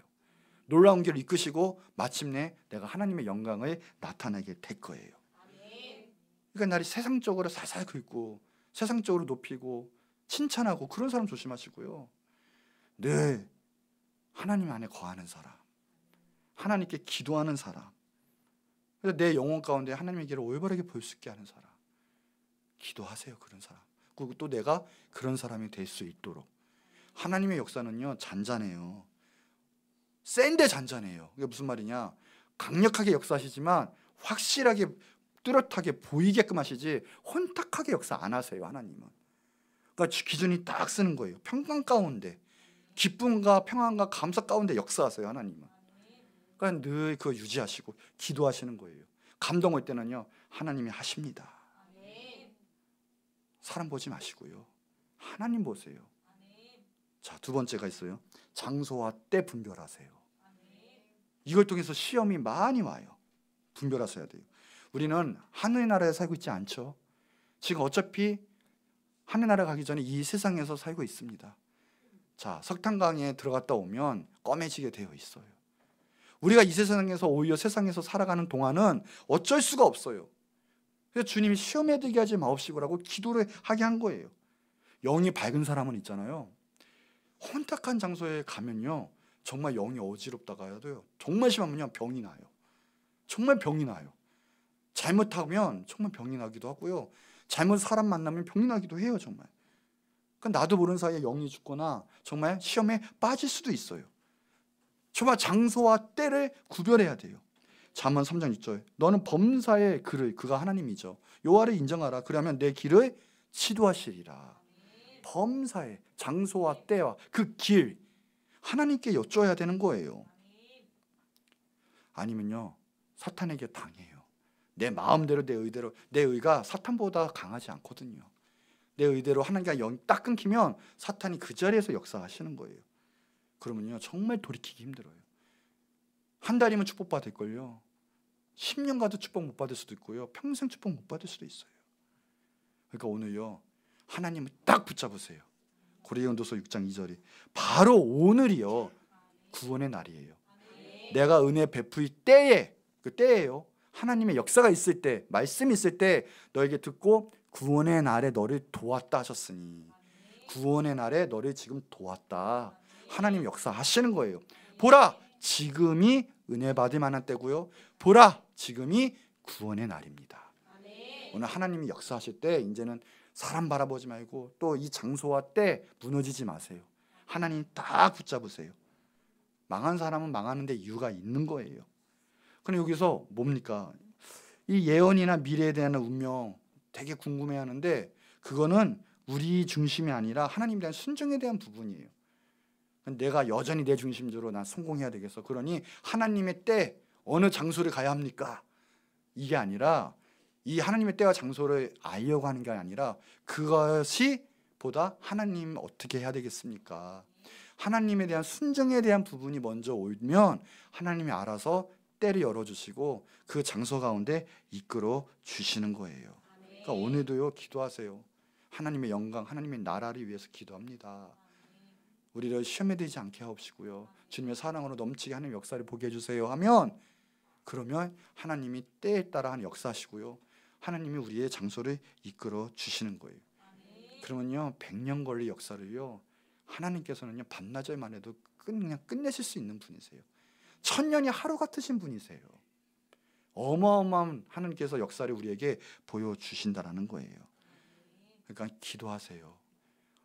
S1: 놀라운 길을 이끄시고 마침내 내가 하나님의 영광을 나타내게 될 거예요. 그러니까 나를 세상적으로 살살 긁고 세상적으로 높이고 칭찬하고 그런 사람 조심하시고요. 늘 하나님 안에 거하는 사람, 하나님께 기도하는 사람, 그래서 내 영혼 가운데 하나님의 길을 올바르게 볼 수 있게 하는 사람, 기도하세요. 그런 사람. 그리고 또 내가 그런 사람이 될 수 있도록 하나님의 역사는요 잔잔해요. 센데 잔잔해요. 이게 무슨 말이냐? 강력하게 역사하시지만 확실하게 뚜렷하게 보이게끔 하시지 혼탁하게 역사 안 하세요. 하나님은. 그러니까 기준이 딱 쓰는 거예요. 평강 가운데, 기쁨과 평안과 감사 가운데 역사하세요. 하나님은. 그러니까 늘 그거 유지하시고 기도하시는 거예요. 감동 올 때는요 하나님이 하십니다. 사람 보지 마시고요 하나님 보세요. 자, 두 번째가 있어요. 장소와 때 분별하세요. 이걸 통해서 시험이 많이 와요. 분별하셔야 돼요. 우리는 하늘의 나라에 살고 있지 않죠. 지금 어차피 하늘 나라 가기 전에 이 세상에서 살고 있습니다. 자, 석탄강에 들어갔다 오면 검해지게 되어 있어요. 우리가 이 세상에서 오히려 세상에서 살아가는 동안은 어쩔 수가 없어요. 그래서 주님이 시험에 들게 하지 마옵시고라고 기도를 하게 한 거예요. 영이 밝은 사람은 있잖아요. 혼탁한 장소에 가면요 정말 영이 어지럽다가 돼요. 정말 심하면요 병이 나요. 정말 병이 나요. 잘못하면 정말 병이 나기도 하고요. 잘못 사람 만나면 병이 나기도 해요. 정말. 그러니까 나도 모르는 사이에 영이 죽거나 정말 시험에 빠질 수도 있어요. 정말 장소와 때를 구별해야 돼요. 잠언 3장 6절 너는 범사의 그를, 그가 하나님이죠, 여호와를 인정하라. 그러면 내 길을 치도하시리라. 범사의 장소와 때와 그 길 하나님께 여쭤야 되는 거예요. 아니면요 사탄에게 당해요. 내 마음대로 내 의대로, 내 의가 사탄보다 강하지 않거든요. 내 의대로 하나님과 영이 딱 끊기면 사탄이 그 자리에서 역사하시는 거예요. 그러면요 정말 돌이키기 힘들어요. 한 달이면 축복받을걸요 10년 가도 축복 못 받을 수도 있고요 평생 축복 못 받을 수도 있어요. 그러니까 오늘요 하나님을 딱 붙잡으세요. 고린도서 6장 2절이 바로 오늘이요 구원의 날이에요. 내가 은혜 베풀 때에, 그 때예요. 하나님의 역사가 있을 때, 말씀이 있을 때 너에게 듣고 구원의 날에 너를 도왔다 하셨으니, 구원의 날에 너를 지금 도왔다. 하나님 역사하시는 거예요. 보라 지금이 은혜 받을 만한 때고요 보라 지금이 구원의 날입니다. 오늘 하나님이 역사하실 때 이제는 사람 바라보지 말고 또 이 장소와 때 무너지지 마세요. 하나님 딱 붙잡으세요. 망한 사람은 망하는데 이유가 있는 거예요. 근데 여기서 뭡니까? 이 예언이나 미래에 대한 운명 되게 궁금해하는데 그거는 우리 중심이 아니라 하나님에 대한 순종에 대한 부분이에요. 내가 여전히 내 중심적으로 난 성공해야 되겠어. 그러니 하나님의 때 어느 장소를 가야 합니까? 이게 아니라 이 하나님의 때와 장소를 알려고 하는 게 아니라 그것이 보다 하나님 어떻게 해야 되겠습니까? 하나님에 대한 순종에 대한 부분이 먼저 오면 하나님이 알아서 때를 열어주시고 그 장소 가운데 이끌어 주시는 거예요. 그러니까 오늘도요 기도하세요. 하나님의 영광, 하나님의 나라를 위해서 기도합니다. 우리를 시험에 들지 않게 하옵시고요 주님의 사랑으로 넘치게 하는 역사를 보게 해주세요 하면, 그러면 하나님이 때에 따라 하는 역사하시고요 하나님이 우리의 장소를 이끌어 주시는 거예요. 그러면요 100년 걸릴 역사를요 하나님께서는요 반나절만 해도 그냥 끝내실 수 있는 분이세요. 1000년이 하루 같으신 분이세요. 어마어마한 하나님께서 역사를 우리에게 보여주신다라는 거예요. 그러니까 기도하세요.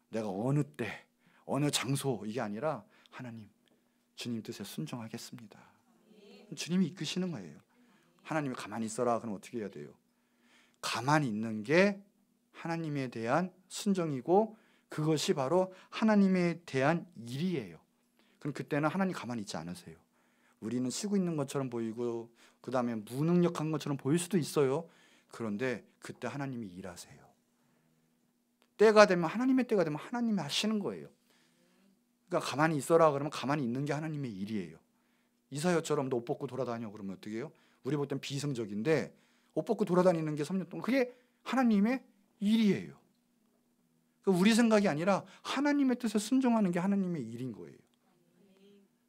S1: 내가 어느 때 어느 장소 이게 아니라 하나님 주님 뜻에 순종하겠습니다. 주님이 이끄시는 거예요. 하나님이 가만히 있어라 그럼 어떻게 해야 돼요? 가만히 있는 게 하나님에 대한 순종이고 그것이 바로 하나님에 대한 일이에요. 그럼 그때는 하나님 가만히 있지 않으세요. 우리는 쉬고 있는 것처럼 보이고 그 다음에 무능력한 것처럼 보일 수도 있어요. 그런데 그때 하나님이 일하세요. 때가 되면 하나님의 때가 되면 하나님이 하시는 거예요. 그러니까 가만히 있어라 그러면 가만히 있는 게 하나님의 일이에요. 이사야처럼 너 옷 벗고 돌아다녀 그러면 어떻게 해요? 우리 볼 땐 비이성적인데 옷 벗고 돌아다니는 게 3년 동안 그게 하나님의 일이에요. 그러니까 우리 생각이 아니라 하나님의 뜻에 순종하는 게 하나님의 일인 거예요.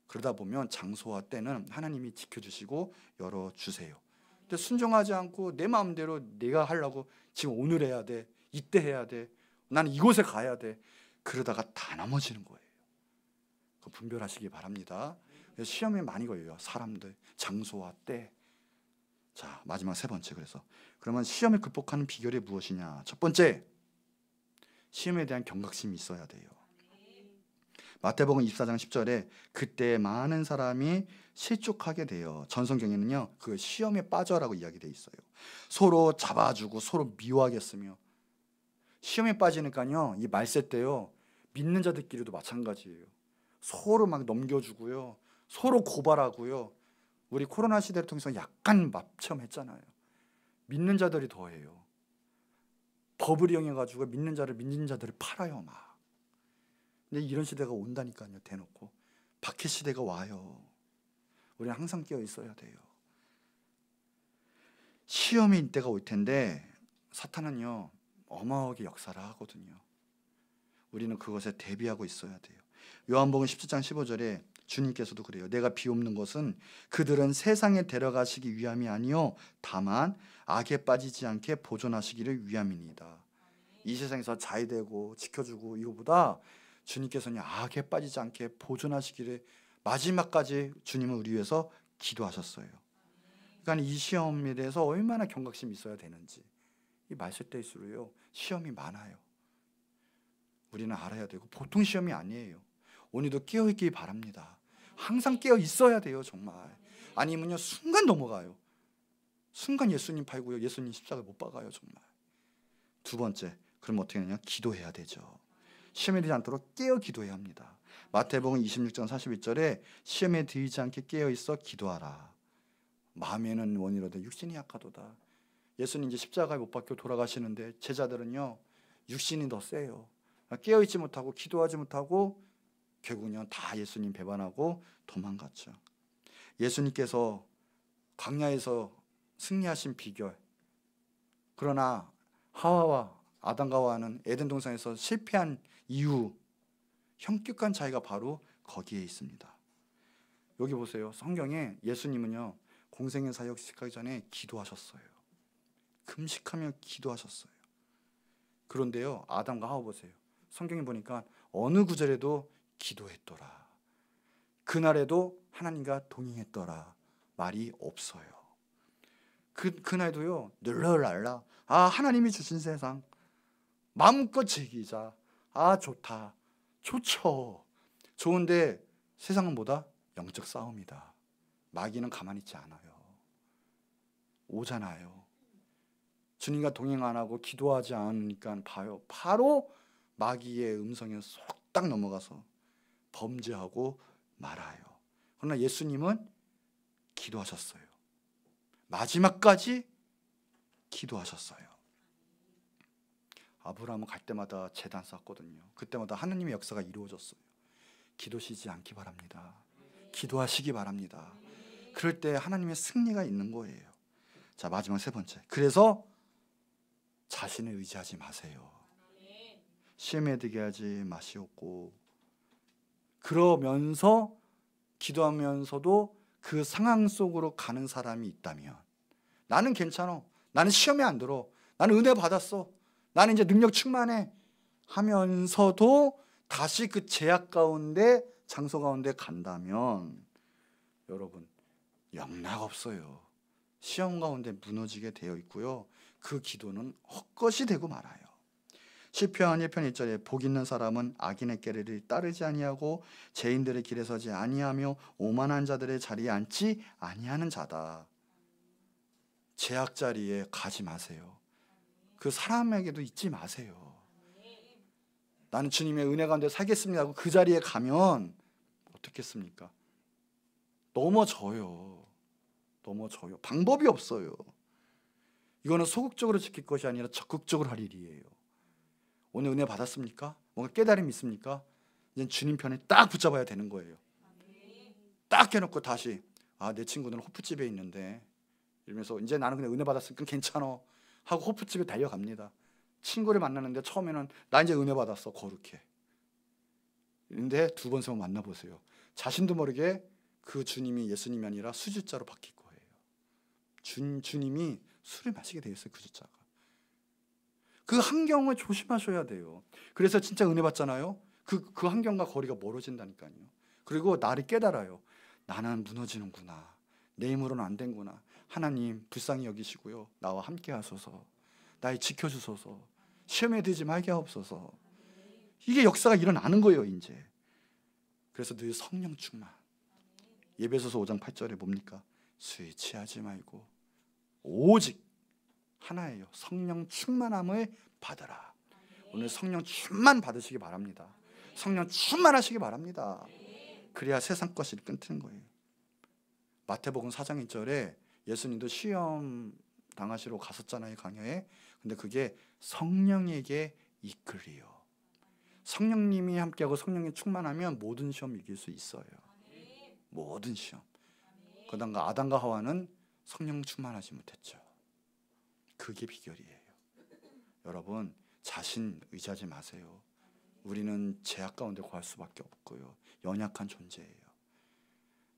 S1: 그러다 보면 장소와 때는 하나님이 지켜주시고 열어주세요. 근데 순종하지 않고 내 마음대로 내가 하려고 지금 오늘 해야 돼, 이때 해야 돼, 나는 이곳에 가야 돼, 그러다가 다 넘어지는 거예요. 분별하시기 바랍니다. 시험에 많이 걸려요. 사람들, 장소와 때. 자, 마지막 세 번째. 그러면 시험을 극복하는 비결이 무엇이냐? 첫 번째, 시험에 대한 경각심이 있어야 돼요. 마태복음 24장 10절에 그때 많은 사람이 실족하게 돼요. 전성경에는요, 그 시험에 빠져라고 이야기돼 있어요. 서로 잡아주고 서로 미워하겠으며, 시험에 빠지니까요, 이 말세 때요, 믿는 자들끼리도 마찬가지예요. 서로 막 넘겨주고요, 서로 고발하고요. 우리 코로나 시대를 통해서 약간 체험했잖아요. 믿는 자들이 더해요. 법을 이용해가지고 믿는 자들을 팔아요, 막. 근데 이런 시대가 온다니까요, 대놓고. 박해 시대가 와요. 우리는 항상 깨어 있어야 돼요. 시험일 때가 올 텐데 사탄은요, 어마어마하게 역사를 하거든요. 우리는 그것에 대비하고 있어야 돼요. 요한복음 17장 15절에 주님께서도 그래요. 내가 비옵는 것은 그들은 세상에 데려가시기 위함이 아니요 다만 악에 빠지지 않게 보존하시기를 위함이니이다. 이 세상에서 자유되고 지켜주고 이거보다 주님께서는 악에 빠지지 않게 보존하시기를 마지막까지 주님은 우리 위해서 기도하셨어요. 그러니까 이 시험에 대해서 얼마나 경각심이 있어야 되는지, 이 말세 때일수록요 시험이 많아요. 우리는 알아야 되고 보통 시험이 아니에요. 오늘도 깨어있기 바랍니다. 항상 깨어 있어야 돼요, 정말. 아니면요 순간 넘어가요. 순간 예수님 팔고요, 예수님 십자가 못 박아요, 정말. 두 번째, 그럼 어떻게 하냐? 기도해야 되죠. 시험에 들지 않도록 깨어 기도해야 합니다. 마태복음 26장 41절에 시험에 들지 않게 깨어 있어 기도하라. 마음에는 원이로되 육신이 약하도다. 예수님 이제 십자가에 못 박혀 돌아가시는데 제자들은요 육신이 더 세요. 깨어 있지 못하고 기도하지 못하고 결국은요 다 예수님 배반하고 도망갔죠. 예수님께서 광야에서 승리하신 비결, 그러나 하와와 아담과 하와는 에덴 동산에서 실패한 이유, 현격한 차이가 바로 거기에 있습니다. 여기 보세요. 성경에 예수님은요 공생의 사역 시작하기 전에 기도하셨어요. 금식하며 기도하셨어요. 그런데요 아담과 하와 보세요. 성경에 보니까 어느 구절에도 기도했더라, 그날에도 하나님과 동행했더라 말이 없어요. 그날도요 늘러날라 하나님이 주신 세상 마음껏 즐기자. 좋다, 좋죠. 좋은데 세상은 뭐다? 영적 싸움이다. 마귀는 가만히 있지 않아요. 오잖아요. 주님과 동행 안 하고 기도하지 않으니까 봐요. 바로 마귀의 음성에 쏙 딱 넘어가서 범죄하고 말아요. 그러나 예수님은 기도하셨어요. 마지막까지 기도하셨어요. 아브라함은 갈 때마다 제단 쌓았거든요. 그때마다 하나님의 역사가 이루어졌어요. 기도 쉬지 않기 바랍니다. 기도하시기 바랍니다. 그럴 때 하나님의 승리가 있는 거예요. 자, 마지막 세 번째. 그래서 자신을 의지하지 마세요. 시험에 들게 하지 마시옵고, 그러면서 기도하면서도 그 상황 속으로 가는 사람이 있다면, 나는 괜찮아, 나는 시험에 안 들어, 나는 은혜 받았어, 나는 이제 능력 충만해 하면서도 다시 그 제약 가운데, 장소 가운데 간다면 여러분 영락 없어요. 시험 가운데 무너지게 되어 있고요, 그 기도는 헛것이 되고 말아요. 시편 1편 1절에 복 있는 사람은 악인의 깨를 따르지 아니하고 죄인들의 길에 서지 아니하며 오만한 자들의 자리에 앉지 아니하는 자다. 제약 자리에 가지 마세요. 그 사람에게도 잊지 마세요. 나는 주님의 은혜 가운데 살겠습니다 하고 그 자리에 가면 어떻겠습니까? 넘어져요. 방법이 없어요. 이거는 소극적으로 지킬 것이 아니라 적극적으로 할 일이에요. 오늘 은혜 받았습니까? 뭔가 깨달음이 있습니까? 이제 주님 편에 딱 붙잡아야 되는 거예요. 딱 해놓고 다시 내 친구는 호프집에 있는데 이러면서 이제 나는 그냥 은혜 받았으니까 괜찮아 하고 호프집에 달려갑니다. 친구를 만나는데 처음에는 나 이제 은혜 받았어, 거룩해. 근데 두 번, 세 번 만나보세요. 자신도 모르게 그 주님이 예수님이 아니라 수질자로 바뀔 거예요. 주님이 술을 마시게 되어 있어요, 그 숫자가. 그 환경을 조심하셔야 돼요. 그래서 진짜 은혜 받잖아요. 그 환경과 거리가 멀어진다니까요. 그리고 나를 깨달아요. 나는 무너지는구나. 내 힘으로는 안 된구나. 하나님 불쌍히 여기시고요, 나와 함께 하소서. 날 지켜주소서. 시험에 들지 말게 하옵소서. 이게 역사가 일어나는 거예요, 이제. 그래서 늘 성령 충만. 에베소서 5장 8절에 뭡니까? 술 취하지 말고 오직 하나예요. 성령 충만함을 받아라. 오늘 성령 충만 받으시기 바랍니다. 성령 충만하시기 바랍니다. 그래야 세상 것이 끊기는 거예요. 마태복음 4장 1절에 예수님도 시험 당하시러 갔었잖아요, 강야에. 근데 그게 성령에게 이끌리요. 성령님이 함께하고 성령이 충만하면 모든 시험 이길 수 있어요. 모든 시험. 그다음에 아담과 하와는 성령 충만하지 못했죠. 그게 비결이에요. 여러분, 자신 의지하지 마세요. 우리는 죄악 가운데 거할 수밖에 없고요. 연약한 존재예요.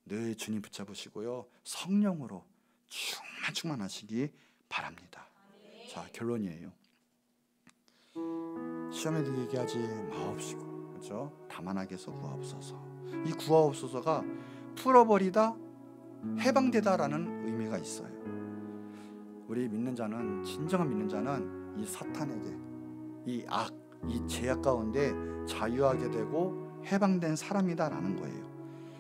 S1: 늘 주님 붙잡으시고요. 성령으로 충만하시기 바랍니다. 자, 결론이에요. 시험에 들게 하지 마옵시고, 그렇죠? 다만 악에서 구하옵소서. 이 구하옵소서가 풀어버리다, 해방되다라는 의미가 있어요. 우리 믿는 자는, 진정한 믿는 자는 이 사탄에게, 이 악, 이 죄악 가운데 자유하게 되고 해방된 사람이다라는 거예요.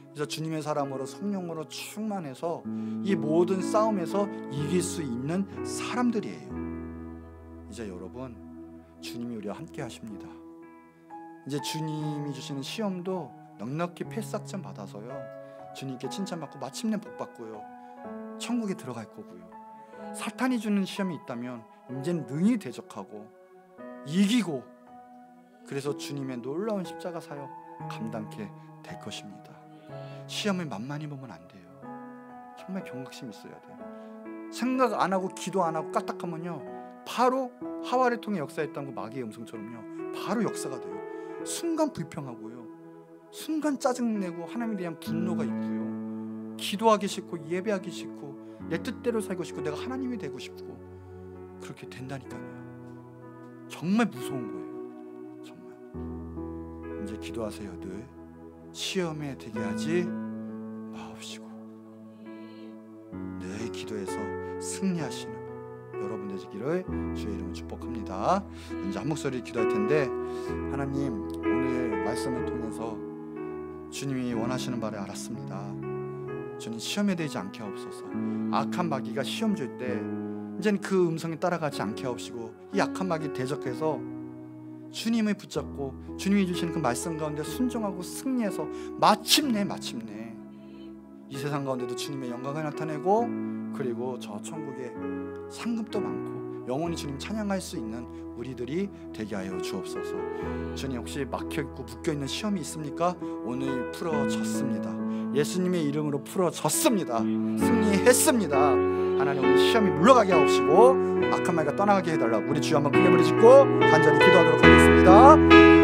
S1: 그래서 주님의 사람으로 성령으로 충만해서 이 모든 싸움에서 이길 수 있는 사람들이에요. 이제 여러분, 주님이 우리와 함께 하십니다. 이제 주님이 주시는 시험도 넉넉히 패싹점 받아서요, 주님께 칭찬받고 마침내 복받고요, 천국에 들어갈 거고요. 사탄이 주는 시험이 있다면 이제는 능히 대적하고 이기고, 그래서 주님의 놀라운 십자가 사역 감당케 될 것입니다. 시험을 만만히 보면 안 돼요. 정말 경각심 있어야 돼요. 생각 안 하고 기도 안 하고 까딱하면요, 바로 하와를 통해 역사했던 그 마귀의 음성처럼요, 바로 역사가 돼요. 순간 불평하고요, 순간 짜증내고 하나님에 대한 분노가 있고요, 기도하기 싫고 예배하기 싫고 내 뜻대로 살고 싶고 내가 하나님이 되고 싶고 그렇게 된다니까요. 정말 무서운 거예요. 정말. 이제 기도하세요. 늘 시험에 들게 하지 마옵시고 늘 기도해서 승리하시는 여러분 되시기를 주의 이름으로 축복합니다. 이제 한 목소리 기도할 텐데, 하나님, 오늘 말씀을 통해서 주님이 원하시는 바를 알았습니다. 주님, 시험에 들지 않게 하옵소서. 악한 마귀가 시험 줄 때 이제는 그 음성에 따라가지 않게 하옵시고, 이 악한 마귀 대적해서 주님을 붙잡고 주님이 주시는 그 말씀 가운데 순종하고 승리해서 마침내 이 세상 가운데도 주님의 영광을 나타내고, 그리고 저 천국에 상급도 많고 영원히 주님 찬양할 수 있는 우리들이 되게 하여 주옵소서. 주님, 혹시 막혀있고 묶여있는 시험이 있습니까? 오늘 풀어졌습니다. 예수님의 이름으로 풀어졌습니다. 승리했습니다. 하나님, 오늘 시험이 물러가게 하옵시고 악한 마귀가 떠나가게 해달라고 우리 주여 한번 크게 부르짖고 간절히 기도하도록 하겠습니다.